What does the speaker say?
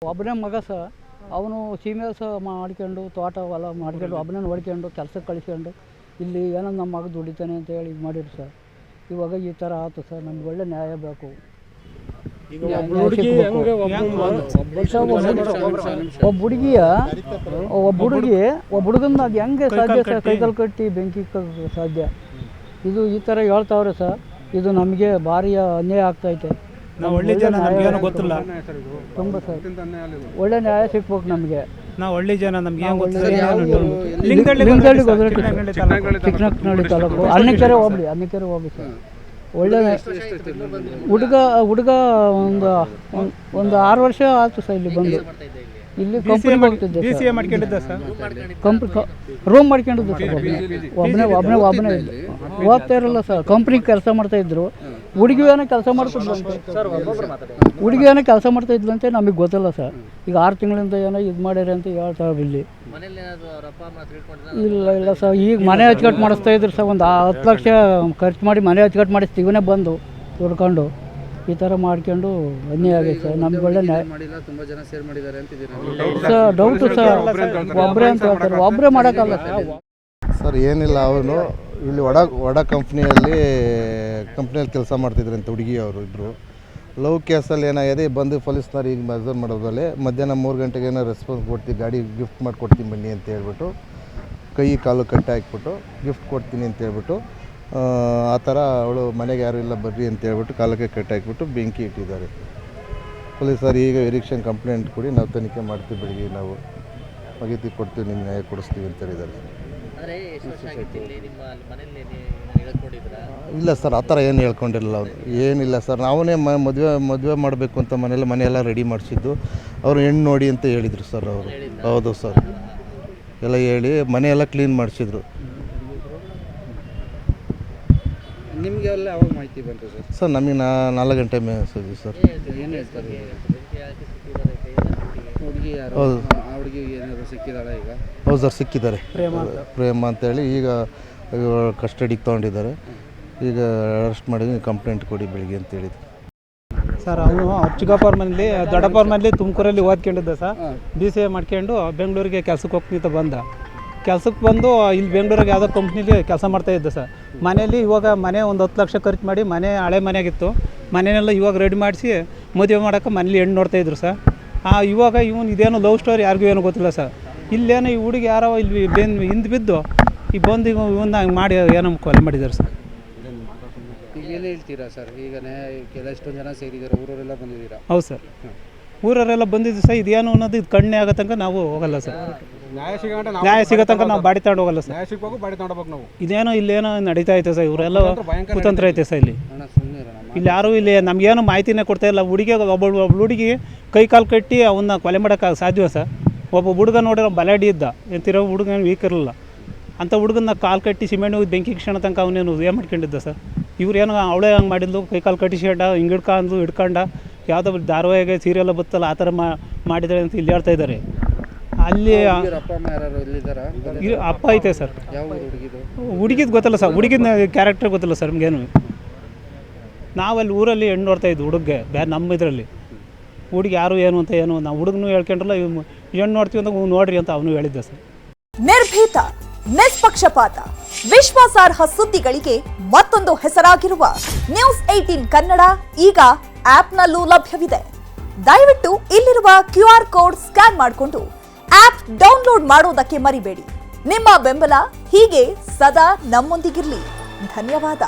ಒಬ್ಬನೇ ಮಗ ಸಹ ಅವನು ಸೀಮೆ ಸಹ ಮಾಡ್ಕೊಂಡು ತೋಟ ಹೊಲ ಮಾಡ್ಕೊಂಡು ಒಬ್ಬನೇ ನೋಡ್ಕೊಂಡು ಕೆಲಸಕ್ಕೆ ಕಳಿಸ್ಕೊಂಡು ಇಲ್ಲಿ ಏನೋ ನಮ್ಮ ಮಗ ದುಡಿತಾನೆ ಅಂತ ಹೇಳಿ ಇದು ಮಾಡಿದ್ರು ಸರ್. ಇವಾಗ ಈ ಥರ ಆಯ್ತು ಸರ್. ನಮ್ಗೆ ಒಳ್ಳೆ ನ್ಯಾಯ ಬೇಕು. ಒಬ್ಬ ಹುಡುಗನ್ನ ಅದು ಹೆಂಗೆ ಸಾಧ್ಯ ಸರ್? ಕೈಕಾಲು ಕಟ್ಟಿ ಬೆಂಕಿ ಸಾಧ್ಯ? ಇದು ಈ ಥರ ಹೇಳ್ತಾವ್ರೆ ಸರ್. ಇದು ನಮಗೆ ಭಾರಿ ಅನ್ಯಾಯ ಆಗ್ತೈತೆ. ಒಳ್ಳೆ ಜನ ನಮ್ಗೇನು ಗೊತ್ತಿಲ್ಲ ತುಂಬ ಸರ್. ಒಳ್ಳೆ ನ್ಯಾಯ ಸಿಕ್ಬೇಕು ನಮಗೆ. ನಾವು ಹಳ್ಳಿ ಜನ ನಮ್ಗೆ ಏನು ಗೊತ್ತಿಲ್ಲ. ಚಿಕ್ಕನಹಳ್ಳಿ ತಾಲೂಕು ಅನ್ನಕೆರೆ ಹೋಗ್ಲಿ ಸರ್. ಒಳ್ಳೆ ಹುಡುಗ ಒಂದು 6 ವರ್ಷ ಆಯ್ತು ಸರ್ ಇಲ್ಲಿ ಬಂದು. ಇಲ್ಲಿ ಕಂಪ್ನಿಗೆ ಹೋಗ್ತಿದ್ದೆ ಸರ್. ರೂಮ್ ಮಾಡ್ಕೊಂಡಿದ್ದು ಸರ್. ಒಬ್ಬನೇ ಓದ್ತಾ ಇರಲ್ಲ ಸರ್. ಕಂಪ್ನಿಗೆ ಕೆಲಸ ಮಾಡ್ತಾ ಇದ್ರು. ಹುಡುಗಿ ಏನೋ ಕೆಲಸ ಮಾಡ್ತಾ ಇದ್ಲಂತೆ ನಮಗೆ ಗೊತ್ತಿಲ್ಲ ಸರ್. ಈಗ 6 ತಿಂಗಳಿಂದ ಏನೋ ಇದು ಮಾಡ್ಯಾರ ಅಂತ ಹೇಳ್ತಾರೆ ಇಲ್ಲಿ. ಇಲ್ಲ ಸರ್. ಈಗ ಮನೆ ಅಚ್ಚುಕಟ್ಟು ಮಾಡಿಸ್ತಾ ಇದ್ರು ಸರ್. ಒಂದು 10 ಲಕ್ಷ ಖರ್ಚು ಮಾಡಿ ಮನೆ ಅಚ್ಚುಕಟ್ಟು ಮಾಡಿಸ್ತೀವಿ. ಇವನೇ ಬಂದು ಹುಡ್ಕೊಂಡು ಈ ಥರ ಮಾಡ್ಕೊಂಡು ಅನ್ಯಾಯ ಆಗೈತೆ ಸರ್. ನಮ್ಗೆ ಒಳ್ಳೆ ನ್ಯಾಯ ಸರ್. Doubt sir. ಒಬ್ಬರೇ ಅಂತ ಹೇಳ್ತಾರೆ. ಒಬ್ಬರೇ ಮಾಡೋಕ್ಕಲ್ಲ ಸರ್. ಏನಿಲ್ಲ, ಅವನು ಇಲ್ಲಿ ವಡ ಕಂಪ್ನಿಯಲ್ಲಿ ಕೆಲಸ ಮಾಡ್ತಿದ್ರಂತೆ ಹುಡುಗಿ ಅವರು ಇಬ್ಬರು. ಲವ್ ಕೇಸಲ್ಲಿ ಏನಾಗಿದೆ, ಬಂದು ಪೊಲೀಸ್ನವ್ರು ಈಗ ಮೆಜರ್ ಮಾಡೋದ್ರಲ್ಲಿ ಮಧ್ಯಾಹ್ನ 3 ಗಂಟೆಗೆ ಏನೋ ರೆಸ್ಪಾನ್ಸ್ ಕೊಡ್ತೀವಿ, ಗಾಡಿ ಗಿಫ್ಟ್ ಮಾಡಿಕೊಡ್ತೀನಿ ಬನ್ನಿ ಅಂತ ಹೇಳ್ಬಿಟ್ಟು ಕೈ ಕಾಲು ಕಟ್ಟಿ ಹಾಕ್ಬಿಟ್ಟು ಗಿಫ್ಟ್ ಕೊಡ್ತೀನಿ ಅಂತ ಹೇಳ್ಬಿಟ್ಟು ಆ ಥರ ಅವಳು ಮನೆಗೆ ಯಾರು ಇಲ್ಲ ಬರ್ರಿ ಅಂತ ಹೇಳ್ಬಿಟ್ಟು ಕಾಲಕ್ಕೆ ಕಟ್ಟಿ ಹಾಕ್ಬಿಟ್ಟು ಬೆಂಕಿ ಇಟ್ಟಿದ್ದಾರೆ. ಪೊಲೀಸರು ಈಗ ವೆರಿಫಿಕೇಷನ್ ಕಂಪ್ಲೇಂಟ್ ಕೊಡಿ, ನಾವು ತನಿಖೆ ಮಾಡ್ತೀವಿ, ಬೆಳಿಗ್ಗೆ ನಾವು ಮಾಹಿತಿ ಕೊಡ್ತೀವಿ, ನಿಮ್ಮ ನ್ಯಾಯ ಕೊಡಿಸ್ತೀವಿ ಅಂತ ಹೇಳಿದ್ದಾರೆ. ಇಲ್ಲ ಸರ್, ಆ ಥರ ಏನು ಹೇಳ್ಕೊಂಡಿರಲಿಲ್ಲ ಅವರು. ಏನಿಲ್ಲ ಸರ್. ನಾವೇ ಮದುವೆ ಮಾಡಬೇಕು ಅಂತ ಮನೆಯೆಲ್ಲ ರೆಡಿ ಮಾಡಿಸಿದ್ದು. ಅವರು ಹೆಣ್ಣು ನೋಡಿ ಅಂತ ಹೇಳಿದರು ಸರ್ ಅವರು. ಹೌದು ಸರ್. ಎಲ್ಲ ಹೇಳಿ ಮನೆಯೆಲ್ಲ ಕ್ಲೀನ್ ಮಾಡಿಸಿದ್ರು. ನಿಮಗೆ ಎಲ್ಲ ಯಾವಾಗ ಮಾಹಿತಿ ಬಂತು ಸರ್? ಸರ್ ನಮಗೆ 4 ಗಂಟೆ ಮೇಲೆ ಸರ್. ಏನು ಹೇಳ್ತಾರೆ? ಹುಡುಗಿ ಯಾರು? ಹೌದು. ಆ ಹುಡುಗಿ ಏನಾದರೂ ಸಿಕ್ಕಿದಾಳೆ ಈಗ? ಹೌದು ಸರ್, ಸಿಕ್ಕಿದ್ದಾರೆ. ಪ್ರೇಮ ಅಂತೇಳಿ ಈಗ ಕಸ್ಟಡಿಗೆ ತೊಗೊಂಡಿದ್ದಾರೆ. ಈಗ ಅರೆಸ್ಟ್ ಮಾಡಿ ಕಂಪ್ಲೇಂಟ್ ಕೊಡಿ ಬೆಳಿಗ್ಗೆ ಅಂತ ಹೇಳಿದ್ರು ಸರ್. ಅವನು ಚಿಕ್ಕಪ್ಪವ್ರ ಮನೇಲಿ ದೊಡ್ಡಪ್ಪವ್ರ ಮನೇಲಿ ತುಮಕೂರಲ್ಲಿ ಓದ್ಕೊಂಡಿದ್ದ ಸರ್. BCA ಮಾಡ್ಕೊಂಡು ಬೆಂಗಳೂರಿಗೆ ಕೆಲ್ಸಕ್ಕೆ ಹೋಗ್ತಿದ್ದ. ಕೆಲ್ಸಕ್ಕೆ ಬಂದು ಇಲ್ಲಿ ಬೆಂಗಳೂರಿಗೆ ಯಾವುದೋ ಕಂಪ್ನಿಲಿ ಕೆಲಸ ಮಾಡ್ತಾಯಿದ್ದೆ ಸರ್. ಮನೇಲಿ ಇವಾಗ ಮನೆ ಒಂದು 10 ಲಕ್ಷ ಖರ್ಚು ಮಾಡಿ ಮನೆ ಹಳೆ ಮನೆಯಾಗಿತ್ತು. ಮನೆಯೆಲ್ಲ ಇವಾಗ ರೆಡಿ ಮಾಡಿಸಿ ಮದುವೆ ಮಾಡೋಕ್ಕೆ ಮನೇಲಿ ಹೆಣ್ಣು ನೋಡ್ತಾಯಿದ್ರು ಸರ್. ಇವಾಗ ಇದೇನೋ ಲವ್ ಸ್ಟೋರಿ ಯಾರಿಗೂ ಏನೋ ಗೊತ್ತಿಲ್ಲ ಸರ್. ಇಲ್ಲೇನೋ ಈ ಹುಡುಗಿ ಯಾರೋ ಇಲ್ಲಿ ಹಿಂದೆ ಬಿದ್ದು ಈಗ ಬಂದು ಇವನ್ನ ಮಾಡಿ ಏನೋ ಕೊಲೆ ಮಾಡಿದ್ದಾರೆ ಸರ್. ಈಗ ಏನು ಹೇಳ್ತೀರಾ ಸರ್? ಈಗ ಎಷ್ಟೊಂದು ಜನ ಸೇರಿದ್ದಾರೆ, ಊರವರೆಲ್ಲ ಬಂದಿದ್ದೀರಾ? ಹೌದು ಸರ್, ಊರವರೆಲ್ಲ ಬಂದಿದ್ದು ಸರ್. ಇದೇನು ಅನ್ನೋದು ಇದು ಕಣ್ಣೆ ಆಗೋ ತನಕ ನಾವು ಹೋಗಲ್ಲ ಸರ್. ನ್ಯಾಯ ಸಿಗೋ ತನಕ ನಾವು ಬಾಡಿ ತಗೊಂಡು ಹೋಗಲ್ಲ ಸರ್. ನಾವು ಇದೇನೋ ಇಲ್ಲೇನೋ ನಡೀತಾ ಐತೆ ಸರ್. ಇವರೆಲ್ಲ ಕುತಂತ್ರ ಐತೆ ಸರ್. ಇಲ್ಲಿ ಯಾರೂ ಇಲ್ಲಿ ನಮಗೇನು ಮಾಹಿತಿನೇ ಕೊಡ್ತಾ ಇಲ್ಲ. ಒಬ್ಬ ಹುಡುಗಿ ಕೈ ಕಾಲು ಕಟ್ಟಿ ಅವನ್ನ ಕೊಲೆ ಮಾಡೋಕ್ಕೆ ಸಾಧ್ಯ ಸರ್? ಒಬ್ಬ ಹುಡುಗ ನೋಡಿರೋ ಬಲಾಡಿ ಇದ್ದ, ಎಂತಿರೋ ಹುಡುಗ ವೀಕ್ ಇರಲಿಲ್ಲ. ಅಂಥ ಹುಡುಗನ್ನ ಕಾಲು ಕಟ್ಟಿ ಸಿಮೆಂಟ್ ಬೆಂಕಿ ಕ್ಷಣ ತನಕ ಅವನೇನು ಏನು ಮಾಡ್ಕೊಂಡಿದ್ದ ಸರ್? ಇವ್ರೇನೋ ಅವಳೇ ಹಂಗೆ ಮಾಡಿದ್ಲು. ಕೈ ಕಾಲು ಕಟ್ಟಿಸ್ಕೊಂಡ ಹಿಂಗೆ ಹಿಡ್ಕೊಂಡ ಯಾವುದೋ ಧಾರಾವಾಹಿಗೆ ಸೀರಿಯಲ್ ಬತ್ತಲ್ಲ ಆ ಥರ ಮಾಡಿದ್ದಾರೆ ಅಂತ ಇಲ್ಲಿ ಹೇಳ್ತಾ ಇದ್ದಾರೆ. ಅಲ್ಲಿ ಅಪ್ಪ ಐತೆ ಸರ್. ಹುಡುಗಿದು ಗೊತ್ತಲ್ಲ ಸರ್. ಹುಡುಗಿದ ಕ್ಯಾರೆಕ್ಟರ್ ಗೊತ್ತಿಲ್ಲ ಸರ್ ನಮಗೇನು. ನಾವಲ್ಲಿ ಊರಲ್ಲಿ ಹೆಣ್ಣು ನೋಡ್ತಾ ಇದ್ವಿ ಹುಡುಗ್ಗೆ ಬೇರೆ ನಮ್ಮ ಇದರಲ್ಲಿ. ಹುಡುಗಿ ಯಾರು ಏನು ಅಂತ ಏನು ನಾವು ಹುಡುಗನು ಹೇಳ್ಕೊಂಡ್ರಲ್ಲ, ಹೆಣ್ಣು ನೋಡ್ತೀವಿ ಅಂತ ನೋಡ್ರಿ ಅಂತ ಅವನು ಹೇಳಿದ್ದೆ ಸರ್. ನಿರ್ಭೀತ, ನಿಷ್ಪಕ್ಷಪಾತ, ವಿಶ್ವಾಸಾರ್ಹ ಸುದ್ದಿಗಳಿಗೆ ಮತ್ತೊಂದು ಹೆಸರಾಗಿರುವ ನ್ಯೂಸ್ 18 ಕನ್ನಡ ಈಗ ಆಪ್ನಲ್ಲೂ ಲಭ್ಯವಿದೆ. ದಯವಿಟ್ಟು ಇಲ್ಲಿರುವ QR ಕೋಡ್ ಸ್ಕ್ಯಾನ್ ಮಾಡಿಕೊಂಡು ಆಪ್ ಡೌನ್ಲೋಡ್ ಮಾಡೋದಕ್ಕೆ ಮರಿಬೇಡಿ. ನಿಮ್ಮ ಬೆಂಬಲ ಹೀಗೆ ಸದಾ ನಮ್ಮೊಂದಿಗಿರಲಿ. ಧನ್ಯವಾದ.